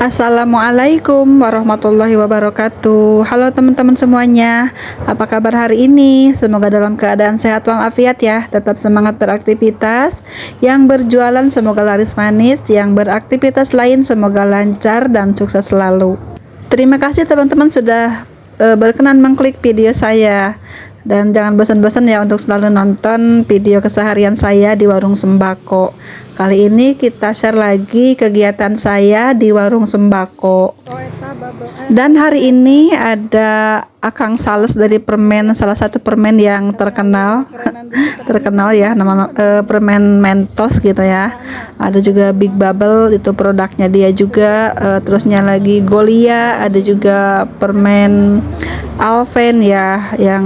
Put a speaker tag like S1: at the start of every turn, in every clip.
S1: Assalamualaikum warahmatullahi wabarakatuh. Halo teman-teman semuanya, apa kabar hari ini? Semoga dalam keadaan sehat walafiat ya. Tetap semangat beraktivitas. Yang berjualan semoga laris manis, yang beraktivitas lain semoga lancar dan sukses selalu. Terima kasih teman-teman sudah berkenan mengklik video saya. Dan jangan bosan-bosan ya untuk selalu nonton video keseharian saya di warung sembako. Kali ini kita share lagi kegiatan saya di warung sembako. Dan hari ini ada Akang Sales dari permen, salah satu permen yang terkenal ya, nama permen Mentos gitu ya. Ada juga Big Bubble, itu produknya dia juga. Terusnya lagi Golia, ada juga permen Alpen ya, yang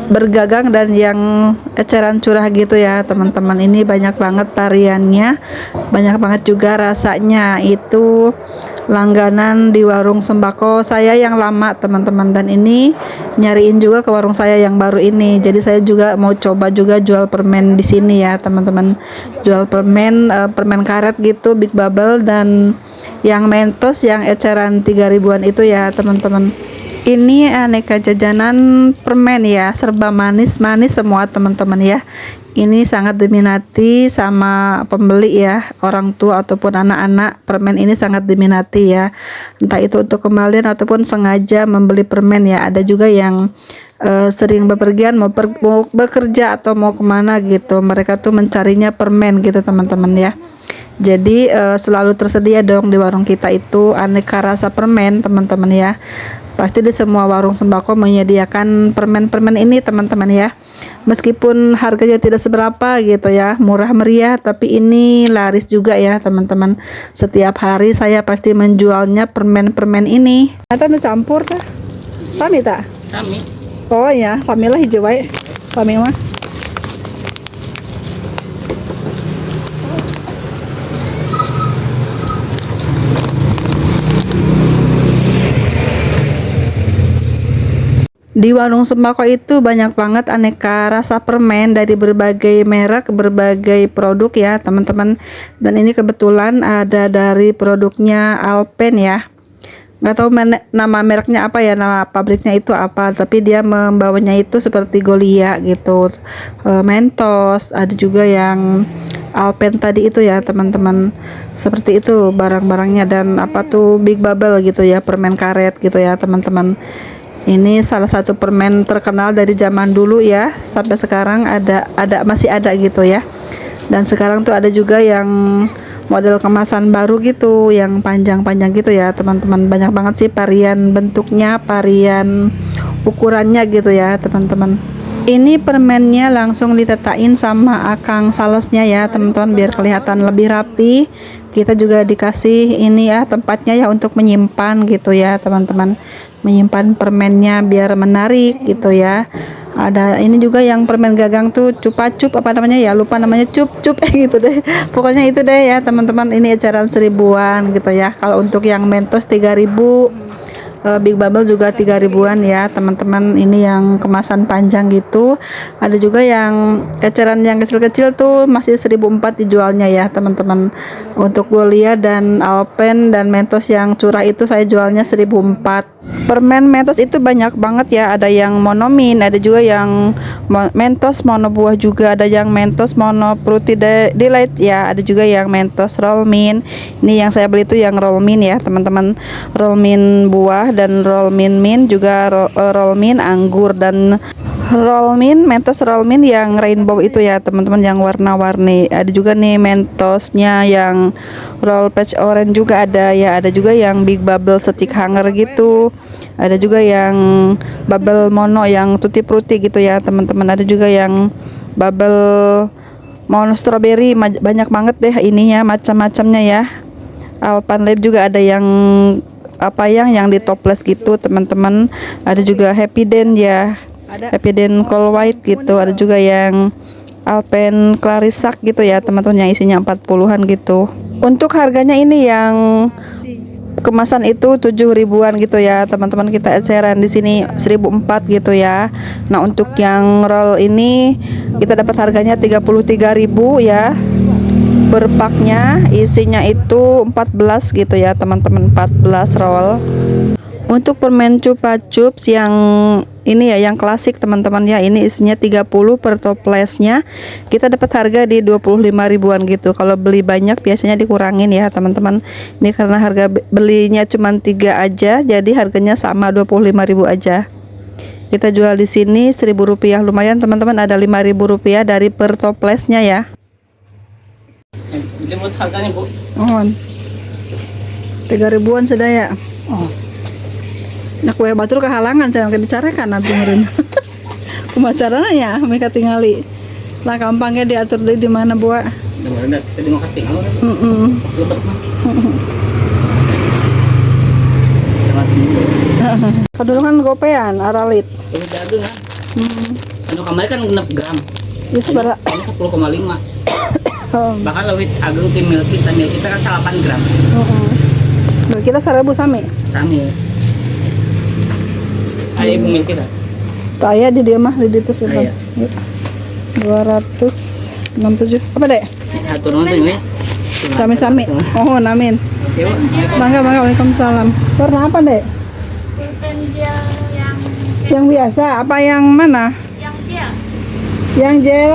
S1: bergagang dan yang eceran curah gitu ya teman-teman. Ini banyak banget variannya, banyak banget juga rasanya. Itu langganan di warung sembako saya yang lama teman-teman, dan ini nyariin juga ke warung saya yang baru ini. Jadi saya juga mau coba juga jual permen di sini ya teman-teman, jual permen permen karet gitu, Big Bubble, dan yang Mentos yang eceran 3 ribuan itu ya teman-teman. Ini aneka jajanan permen ya, serba manis-manis semua teman-teman ya. Ini sangat diminati sama pembeli ya, orang tua ataupun anak-anak. Permen ini sangat diminati ya, entah itu untuk kembalian ataupun sengaja membeli permen ya. Ada juga yang sering bepergian, mau bekerja atau mau kemana gitu, mereka tuh mencarinya permen gitu teman-teman ya. Jadi selalu tersedia dong di warung kita itu aneka rasa permen teman-teman ya. Pasti di semua warung sembako menyediakan permen-permen ini teman-teman ya. Meskipun harganya tidak seberapa gitu ya, murah meriah, tapi ini laris juga ya teman-teman. Setiap hari saya pasti menjualnya permen-permen ini. Atau campur kah? Sami tak?
S2: Kami.
S1: Oh ya, samilah hijau baik. Sami mah. Di warung sembako itu banyak banget aneka rasa permen dari berbagai merek, berbagai produk ya teman-teman. Dan ini kebetulan ada dari produknya Alpen ya. Nggak tahu nama mereknya apa ya, nama pabriknya itu apa, tapi dia membawanya itu seperti Golia gitu, Mentos, ada juga yang Alpen tadi itu ya teman-teman. Seperti itu barang-barangnya. Dan apa tuh Big Bubble gitu ya, permen karet gitu ya teman-teman. Ini salah satu permen terkenal dari zaman dulu ya, sampai sekarang masih ada gitu ya. Dan sekarang tuh ada juga yang model kemasan baru gitu, yang panjang-panjang gitu ya teman-teman. Banyak banget sih varian bentuknya, varian ukurannya gitu ya teman-teman. Ini permennya langsung ditetain sama Akang salesnya ya teman-teman, biar kelihatan lebih rapi. Kita juga dikasih ini ya tempatnya ya untuk menyimpan gitu ya teman-teman, menyimpan permennya biar menarik gitu ya. Ada ini juga yang permen gagang tuh cupa-cup apa namanya ya, lupa namanya, cup-cup gitu deh. Pokoknya itu deh ya teman-teman, ini eceran 1 ribuan gitu ya. Kalau untuk yang Mentos 3 ribu, Big Bubble juga 3 ribuan ya teman-teman. Ini yang kemasan panjang gitu. Ada juga yang eceran yang kecil-kecil tuh masih 1.400 dijualnya ya teman-teman. Untuk Golia dan Alpen dan Mentos yang curah itu saya jualnya 1.400. Permen Mentos itu banyak banget ya, ada yang monomin, ada juga yang Mentos mono buah juga, ada yang Mentos mono fruity delight ya, ada juga yang Mentos roll mint. Ini yang saya beli itu yang roll mint ya teman-teman, roll mint buah dan roll mint juga roll mint anggur, dan roll mint Mentos roll mint yang rainbow itu ya teman-teman, yang warna-warni. Ada juga nih Mentosnya yang roll patch orange juga ada ya, ada juga yang Big Bubble stick hanger gitu, ada juga yang bubble mono yang tutti frutti gitu ya teman-teman, ada juga yang bubble mono strawberry. Banyak banget deh ininya, macam-macamnya ya. Alpenlibe juga ada yang apa yang di toples gitu teman-teman. Ada juga Happy Den ya, Happy Den Cold White gitu. Ada juga yang Alpen Clarisak gitu ya teman-teman, yang isinya 40-an gitu. Untuk harganya ini yang kemasan itu 7 ribuan gitu ya teman-teman. Kita eceran di sini 1.400 gitu ya. Nah untuk yang roll ini kita dapat harganya 33.000 ya. berpaknya isinya itu 14 gitu ya teman-teman, 14 roll. Untuk permen Chupa Chups yang ini ya, yang klasik teman-teman ya, ini isinya 30 per toplesnya. Kita dapat harga di 25 ribuan gitu. Kalau beli banyak biasanya dikurangin ya teman-teman. Ini karena harga belinya cuma 3 aja, jadi harganya sama 25.000 aja. Kita jual di sini 1.000 rupiah, lumayan teman-teman, ada 5.000 rupiah dari per toplesnya ya.
S2: Limut harganya Bu.
S1: Oh, 3 ribuan sudah ya.
S2: Oh.
S1: Nah, kue batur kehalangan saya makin dicarikan nanti meureun. Kumaha carana ya mereka tingali. Lah gampangnya diatur deui di mana, Bu?
S2: Kemarin tadi mau ketinggal.
S1: Kadulu kan gopean aralit.
S2: Ini jagung kan. Anu kemarin kan 6 gram.
S1: Ini seberapa?
S2: Ini 10,5. Bahkan lebih agung tim milk kita kan 8 gram.
S1: Nah, kita 1.000 sami.
S2: Sami. Ada ibu milk kita.
S1: Saya di dia mah di itu sih.
S2: Iya.
S1: 267. Apa, Dek?
S2: Satu nonton ya.
S1: Sami-sami. Oh, amin. Mangga, Waalaikumsalam. Warna apa, Dek?
S3: Pulpen gel
S1: Yang biasa, apa yang mana?
S3: yang gel.
S1: Yang gel.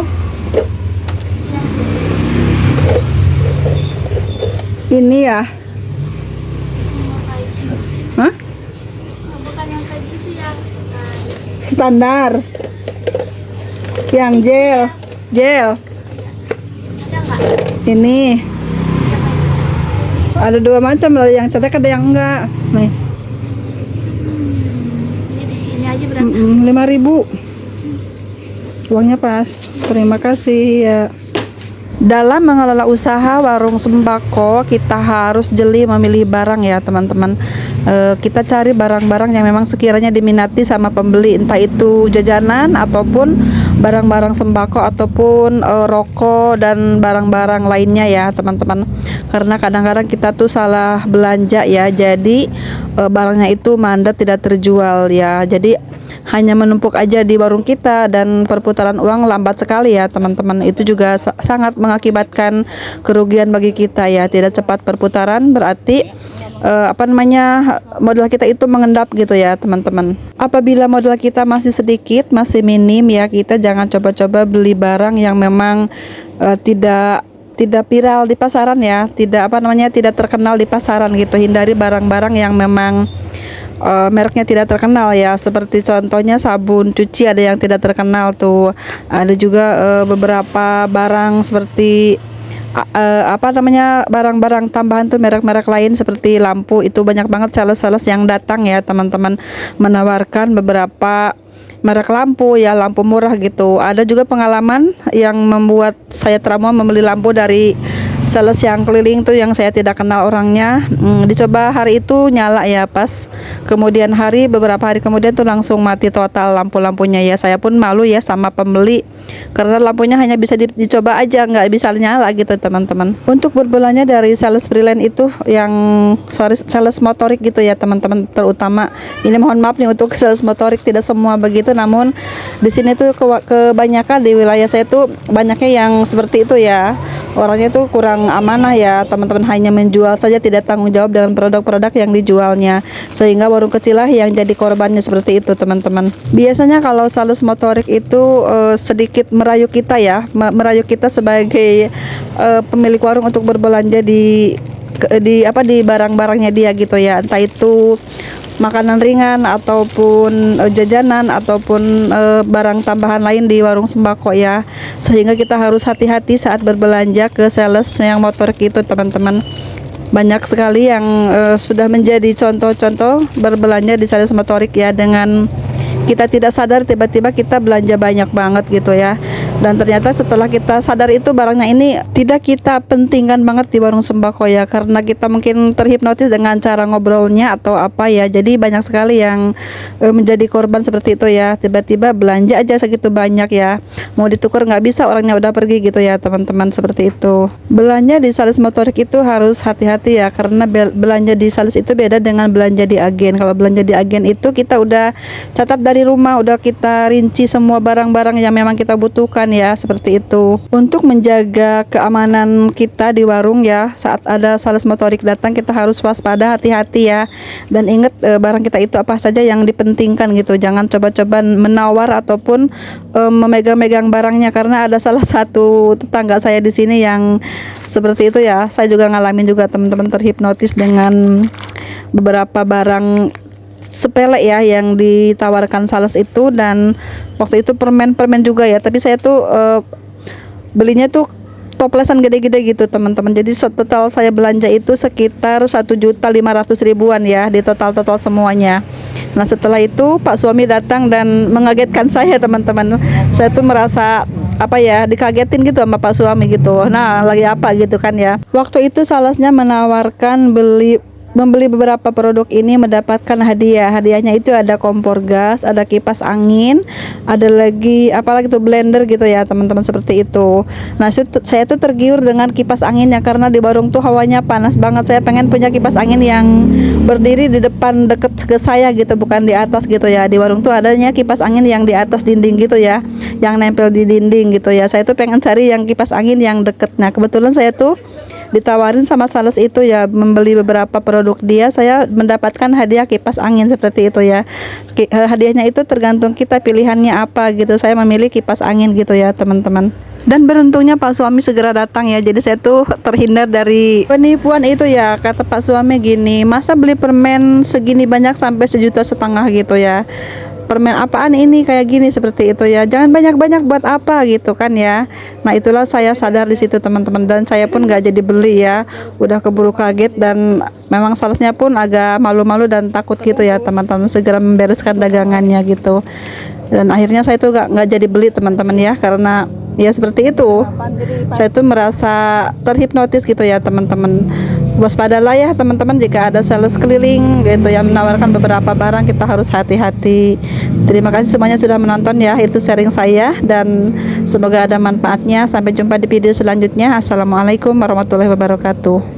S1: Ini ya. Hah?
S3: Bukan yang kayak gitu yang
S1: Standar. Yang gel. Gel.
S3: ada nggak?
S1: Ini. Ada 2 macam, ada yang cetek ada yang enggak. Nih.
S3: Ini di sini aja berapa?
S1: 5.000. Uangnya pas. Terima kasih ya. Dalam mengelola usaha warung sembako, kita harus jeli memilih barang ya teman-teman. Kita cari barang-barang yang memang sekiranya diminati sama pembeli, entah itu jajanan ataupun barang-barang sembako ataupun rokok dan barang-barang lainnya ya teman-teman. Karena kadang-kadang kita tuh salah belanja ya, jadi barangnya itu mandat tidak terjual ya. Jadi hanya menumpuk aja di warung kita dan perputaran uang lambat sekali ya teman-teman. Itu juga sangat mengakibatkan kerugian bagi kita ya. Tidak cepat perputaran berarti modal kita itu mengendap gitu ya teman-teman. Apabila modal kita masih sedikit, masih minim ya, kita jangan coba-coba beli barang yang memang tidak viral di pasaran ya, tidak terkenal di pasaran gitu. Hindari barang-barang yang memang mereknya tidak terkenal ya, seperti contohnya sabun cuci ada yang tidak terkenal tuh. Ada juga beberapa barang seperti barang-barang tambahan tuh merek-merek lain seperti lampu, itu banyak banget sales-sales yang datang ya teman-teman, menawarkan beberapa merek lampu ya, lampu murah gitu. Ada juga pengalaman yang membuat saya trauma membeli lampu dari sales yang keliling tuh yang saya tidak kenal orangnya. Dicoba hari itu nyala ya, pas kemudian hari, beberapa hari kemudian tuh langsung mati total lampu-lampunya ya. Saya pun malu ya sama pembeli karena lampunya hanya bisa dicoba aja, nggak bisa nyala gitu teman-teman. Untuk berbelanja dari sales freelance itu yang sales motorik gitu ya teman-teman, terutama ini mohon maaf nih untuk sales motorik, tidak semua begitu, namun di sini tuh kebanyakan di wilayah saya tuh banyaknya yang seperti itu ya. Orangnya tuh kurang amanah ya teman-teman, hanya menjual saja, tidak tanggung jawab dengan produk-produk yang dijualnya, sehingga warung kecil lah yang jadi korbannya seperti itu teman-teman. Biasanya kalau sales motorik itu sedikit merayu kita ya, merayu kita sebagai pemilik warung untuk berbelanja di barang-barangnya dia gitu ya, entah itu makanan ringan ataupun jajanan ataupun barang tambahan lain di warung sembako ya. Sehingga kita harus hati-hati saat berbelanja ke sales yang motor gitu teman-teman. Banyak sekali yang sudah menjadi contoh-contoh berbelanja di sales motorik ya, dengan kita tidak sadar tiba-tiba kita belanja banyak banget gitu ya. Dan ternyata setelah kita sadar itu barangnya ini tidak kita pentingkan banget di warung sembako ya, karena kita mungkin terhipnotis dengan cara ngobrolnya atau apa ya. Jadi banyak sekali yang menjadi korban seperti itu ya. Tiba-tiba belanja aja segitu banyak ya, mau ditukar nggak bisa, orangnya udah pergi gitu ya teman-teman, seperti itu. Belanja di sales motorik itu harus hati-hati ya, karena belanja di sales itu beda dengan belanja di agen. Kalau belanja di agen itu kita udah catat dari rumah, udah kita rinci semua barang-barang yang memang kita butuhkan ya, seperti itu. Untuk menjaga keamanan kita di warung ya, saat ada sales motorik datang kita harus waspada, hati-hati ya. Dan ingat barang kita itu apa saja yang dipentingkan gitu. Jangan coba-coba menawar ataupun memegang-megang barangnya, karena ada salah satu tetangga saya di sini yang seperti itu ya. Saya juga ngalamin juga, teman-teman, terhipnotis dengan beberapa barang sepele ya yang ditawarkan sales itu. Dan waktu itu permen juga ya, tapi saya tuh belinya tuh toplesan gede-gede gitu, teman-teman. Jadi total saya belanja itu sekitar 1.500.000-an ya, di total semuanya. Nah, setelah itu Pak suami datang dan mengagetkan saya, teman-teman. Saya tuh merasa apa ya, dikagetin gitu sama Pak suami gitu. Nah, lagi apa gitu kan ya. Waktu itu salesnya menawarkan membeli beberapa produk ini mendapatkan hadiah. Hadiahnya itu ada kompor gas, ada kipas angin, ada lagi apalagi tuh blender gitu ya, teman-teman, seperti itu. Nah, saya tuh tergiur dengan kipas anginnya karena di warung tuh hawanya panas banget. Saya pengen punya kipas angin yang berdiri di depan deket ke saya gitu, bukan di atas gitu ya. Di warung tuh adanya kipas angin yang di atas dinding gitu ya, yang nempel di dinding gitu ya. Saya tuh pengen cari yang kipas angin yang deket. Nah, kebetulan saya tuh ditawarin sama sales itu ya, membeli beberapa produk dia, saya mendapatkan hadiah kipas angin seperti itu ya. Hadiahnya itu tergantung kita pilihannya apa gitu. Saya memilih kipas angin gitu ya, teman-teman. Dan beruntungnya Pak suami segera datang ya, jadi saya tuh terhindar dari penipuan itu ya. Kata Pak suami gini, masa beli permen segini banyak sampai 1,5 juta gitu ya, permen apaan ini kayak gini, seperti itu ya, jangan banyak-banyak buat apa gitu kan ya. Nah, itulah saya sadar di situ, teman-teman, dan saya pun nggak jadi beli ya, udah keburu kaget. Dan memang salesnya pun agak malu-malu dan takut gitu ya, teman-teman, segera membereskan dagangannya gitu. Dan akhirnya saya tuh nggak jadi beli, teman-teman ya, karena ya seperti itu, saya tuh merasa terhipnotis gitu ya, teman-teman. Waspadalah ya, teman-teman, jika ada sales keliling gitu yang menawarkan beberapa barang, kita harus hati-hati. Terima kasih semuanya sudah menonton ya, itu sharing saya dan semoga ada manfaatnya. Sampai jumpa di video selanjutnya. Assalamualaikum warahmatullahi wabarakatuh.